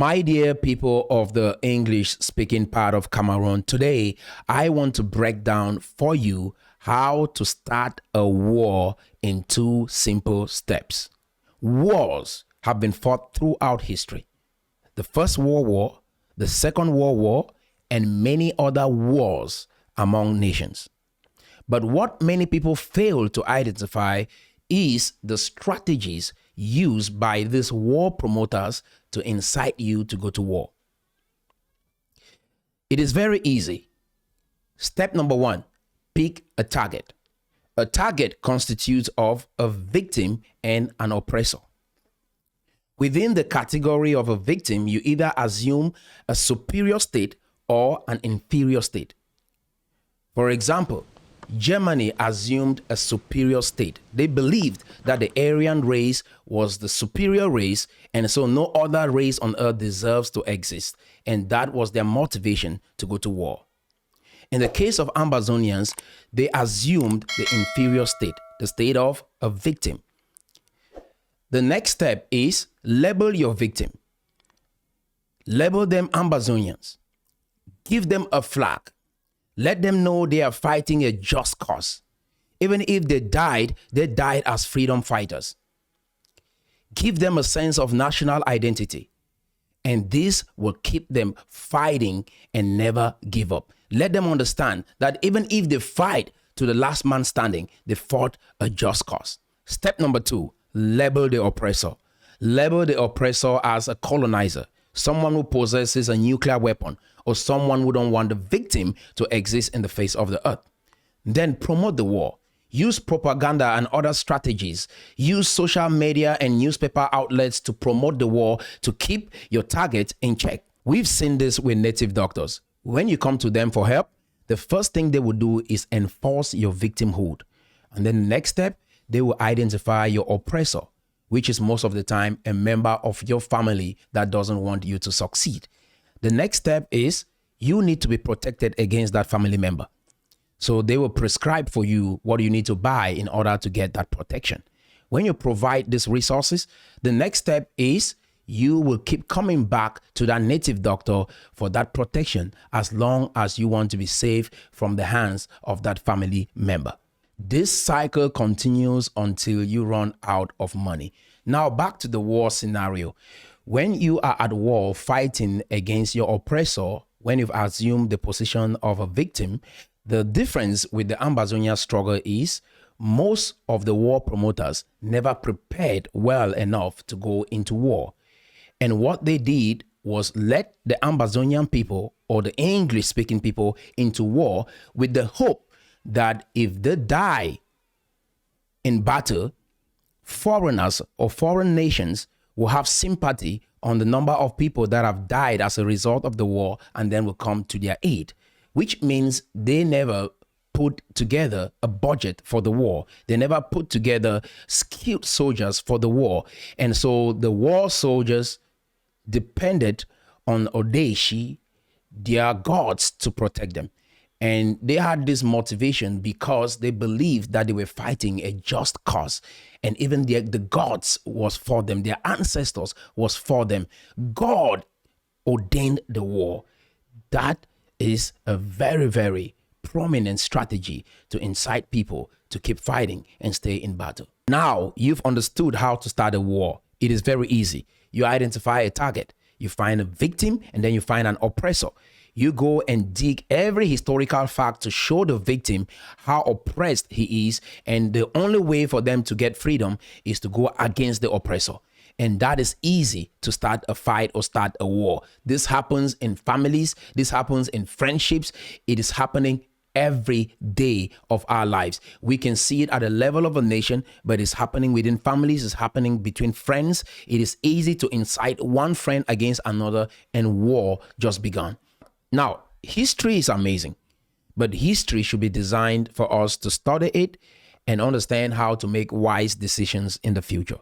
My dear people of the English-speaking part of Cameroon, today I want to break down for you how to start a war in 2 simple steps. Wars have been fought throughout history. The First World War, the Second World War, and many other wars among nations. But what many people fail to identify is the strategies used by these war promoters to incite you to go to war. It is very easy. Step number 1, pick a target. A target constitutes of a victim and an oppressor. Within the category of a victim, you either assume a superior state or an inferior state. For example, Germany assumed a superior state. They believed that the Aryan race was the superior race, and so no other race on earth deserves to exist. And that was their motivation to go to war. In the case of Ambazonians, they assumed the inferior state, the state of a victim. The next step is label your victim. Label them Ambazonians. Give them a flag. Let them know they are fighting a just cause. Even if they died as freedom fighters. Give them a sense of national identity. And this will keep them fighting and never give up. Let them understand that even if they fight to the last man standing, they fought a just cause. Step number 2, label the oppressor. Label the oppressor as a colonizer, someone who possesses a nuclear weapon, or someone who don't want the victim to exist in the face of the earth. Then promote the war. Use propaganda and other strategies. Use social media and newspaper outlets to promote the war to keep your target in check. We've seen this with native doctors. When you come to them for help, the first thing they will do is enforce your victimhood. And then the next step, they will identify your oppressor, which is most of the time a member of your family that doesn't want you to succeed. The next step is you need to be protected against that family member. So they will prescribe for you what you need to buy in order to get that protection. When you provide these resources, the next step is you will keep coming back to that native doctor for that protection as long as you want to be safe from the hands of that family member. This cycle continues until you run out of money. Now back to the war scenario. When you are at war fighting against your oppressor, when you've assumed the position of a victim, the difference with the Ambazonia struggle is most of the war promoters never prepared well enough to go into war. And what they did was let the Ambazonian people or the English-speaking people into war with the hope that if they die in battle, foreigners or foreign nations will have sympathy on the number of people that have died as a result of the war and then will come to their aid, which means they never put together a budget for the war. They never put together skilled soldiers for the war. And so the war soldiers depended on Odeshi, their gods, to protect them. And they had this motivation because they believed that they were fighting a just cause. And even the gods was for them. Their ancestors was for them. God ordained the war. That is a very, very prominent strategy to incite people to keep fighting and stay in battle. Now you've understood how to start a war. It is very easy. You identify a target. You find a victim and then you find an oppressor. You go and dig every historical fact to show the victim how oppressed he is. And the only way for them to get freedom is to go against the oppressor. And that is easy to start a fight or start a war. This happens in families. This happens in friendships. It is happening every day of our lives. We can see it at the level of a nation, but it's happening within families. It's happening between friends. It is easy to incite one friend against another, and war just begun. Now, history is amazing, but history should be designed for us to study it and understand how to make wise decisions in the future.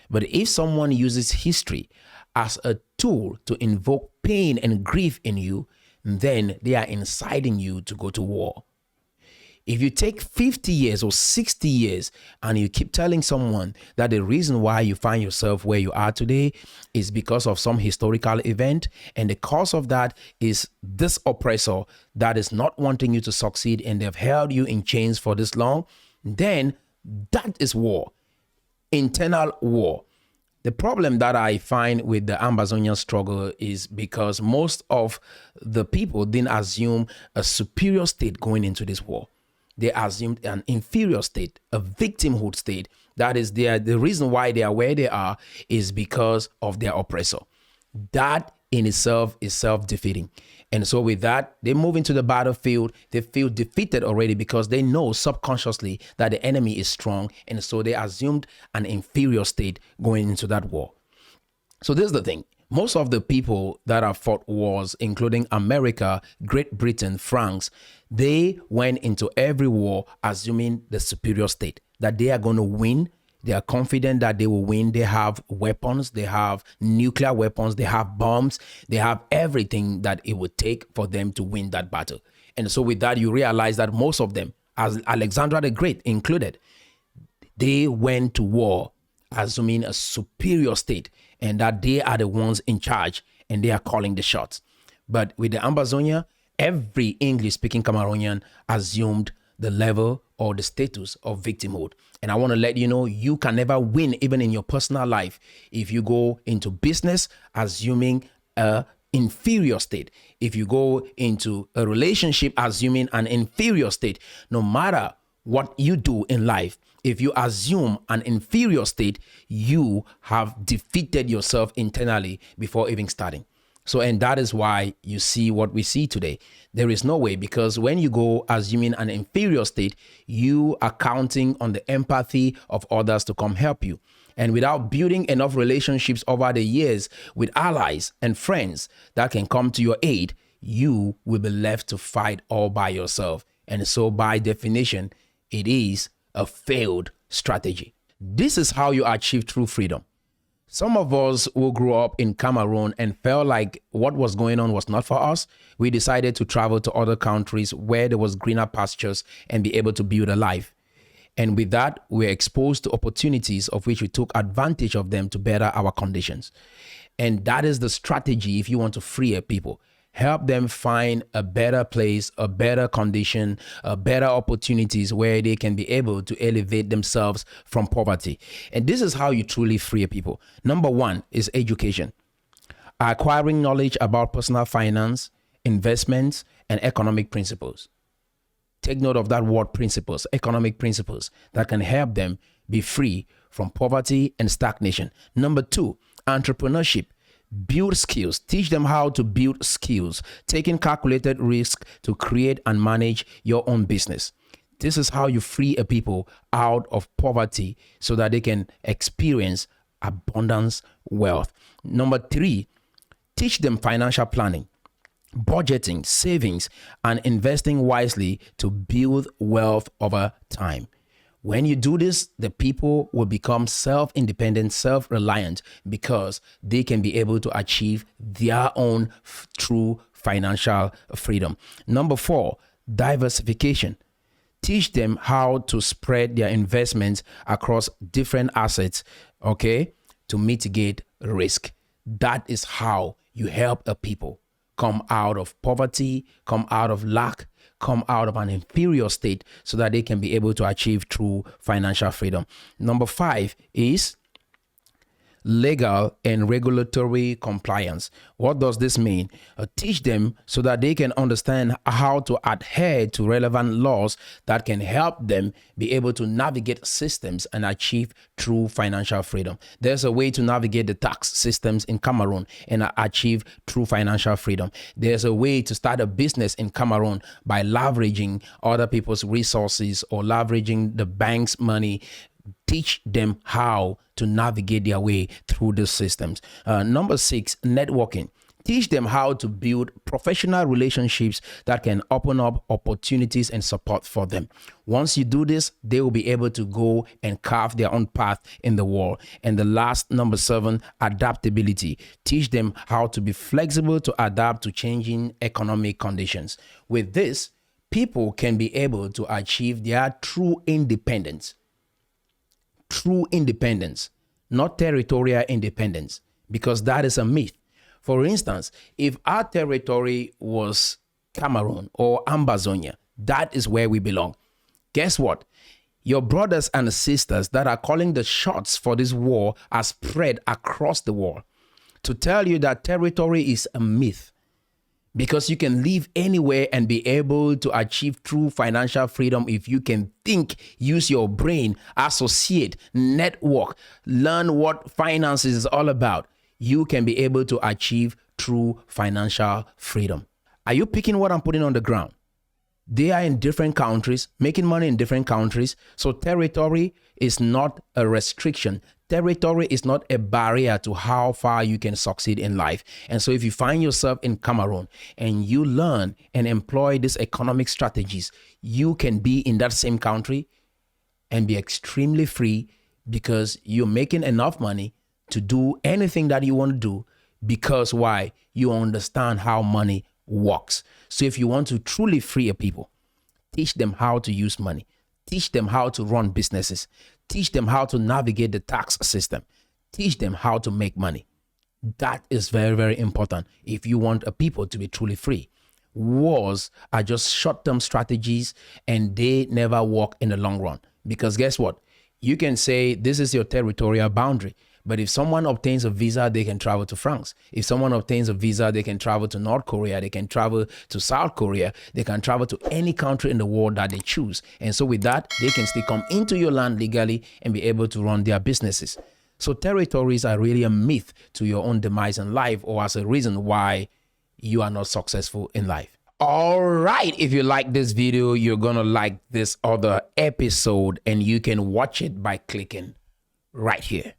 But if someone uses history as a tool to invoke pain and grief in you, then they are inciting you to go to war. If you take 50 years or 60 years and you keep telling someone that the reason why you find yourself where you are today is because of some historical event, and the cause of that is this oppressor that is not wanting you to succeed and they've held you in chains for this long, then that is war, internal war. The problem that I find with the Ambazonian struggle is because most of the people didn't assume a superior state going into this war. They assumed an inferior state, a victimhood state. That is the reason why they are where they are is because of their oppressor. That in itself is self-defeating. And so with that, they move into the battlefield. They feel defeated already because they know subconsciously that the enemy is strong. And so they assumed an inferior state going into that war. So this is the thing. Most of the people that have fought wars, including America, Great Britain, France, they went into every war assuming the superior state, that they are going to win. They are confident that they will win. They have weapons. They have nuclear weapons. They have bombs. They have everything that it would take for them to win that battle. And so with that, you realize that most of them, as Alexander the Great included, they went to war assuming a superior state and that they are the ones in charge and they are calling the shots. But with the Ambazonia, every English-speaking Cameroonian assumed the level or the status of victimhood. And I want to let you know, you can never win even in your personal life if you go into business assuming a inferior state. If you go into a relationship assuming an inferior state, no matter what you do in life, if you assume an inferior state, you have defeated yourself internally before even starting. So, and that is why you see what we see today. There is no way, because when you go assuming an inferior state, you are counting on the empathy of others to come help you. And without building enough relationships over the years with allies and friends that can come to your aid, you will be left to fight all by yourself. And so by definition, it is a failed strategy. This is how you achieve true freedom. Some of us who grew up in Cameroon and felt like what was going on was not for us, we decided to travel to other countries where there was greener pastures and be able to build a life. And with that, we were exposed to opportunities of which we took advantage of them to better our conditions. And that is the strategy if you want to free a people. Help them find a better place, a better condition, better opportunities where they can be able to elevate themselves from poverty. And this is how you truly free people. Number one is education. Acquiring knowledge about personal finance, investments, and economic principles. Take note of that word principles, economic principles that can help them be free from poverty and stagnation. Number two, entrepreneurship. Build skills. Teach them how to build skills, taking calculated risk to create and manage your own business. This is how you free a people out of poverty so that they can experience abundance, wealth. Number three, teach them financial planning, budgeting, savings, and investing wisely to build wealth over time. When you do this, the people will become self-independent, self-reliant, because they can be able to achieve their own true financial freedom. Number four, diversification. Teach them how to spread their investments across different assets, okay, to mitigate risk. That is how you help a people come out of poverty, come out of lack, come out of an inferior state so that they can be able to achieve true financial freedom. Number five is legal and regulatory compliance. What does this mean? Teach them so that they can understand how to adhere to relevant laws that can help them be able to navigate systems and achieve true financial freedom. There's a way to navigate the tax systems in Cameroon and achieve true financial freedom. There's a way to start a business in Cameroon by leveraging other people's resources or leveraging the bank's money. Teach them how to navigate their way through the systems. Number six, networking. Teach them how to build professional relationships that can open up opportunities and support for them. Once you do this, they will be able to go and carve their own path in the world. And the last, number seven, adaptability. Teach them how to be flexible to adapt to changing economic conditions. With this, people can be able to achieve their true independence, not territorial independence, because that is a myth. For instance, if our territory was Cameroon or Ambazonia, that is where we belong. Guess what? Your brothers and sisters that are calling the shots for this war are spread across the world to tell you that territory is a myth, because you can live anywhere and be able to achieve true financial freedom if you can think, use your brain, associate, network, learn what finance is all about. You can be able to achieve true financial freedom. Are you picking what I'm putting on the ground? They are in different countries, making money in different countries. So territory is not a restriction. Territory is not a barrier to how far you can succeed in life. And so if you find yourself in Cameroon and you learn and employ these economic strategies, you can be in that same country and be extremely free, because you're making enough money to do anything that you want to do, because why? You understand how money works. So if you want to truly free a people, teach them how to use money, teach them how to run businesses, teach them how to navigate the tax system, teach them how to make money. That is very, very important if you want a people to be truly free. Wars are just short-term strategies, and they never work in the long run, because guess what? You can say this is your territorial boundary, but if someone obtains a visa, they can travel to France. If someone obtains a visa, they can travel to North Korea. They can travel to South Korea. They can travel to any country in the world that they choose. And so with that, they can still come into your land legally and be able to run their businesses. So territories are really a myth to your own demise in life, or as a reason why you are not successful in life. All right, if you like this video, you're going to like this other episode, and you can watch it by clicking right here.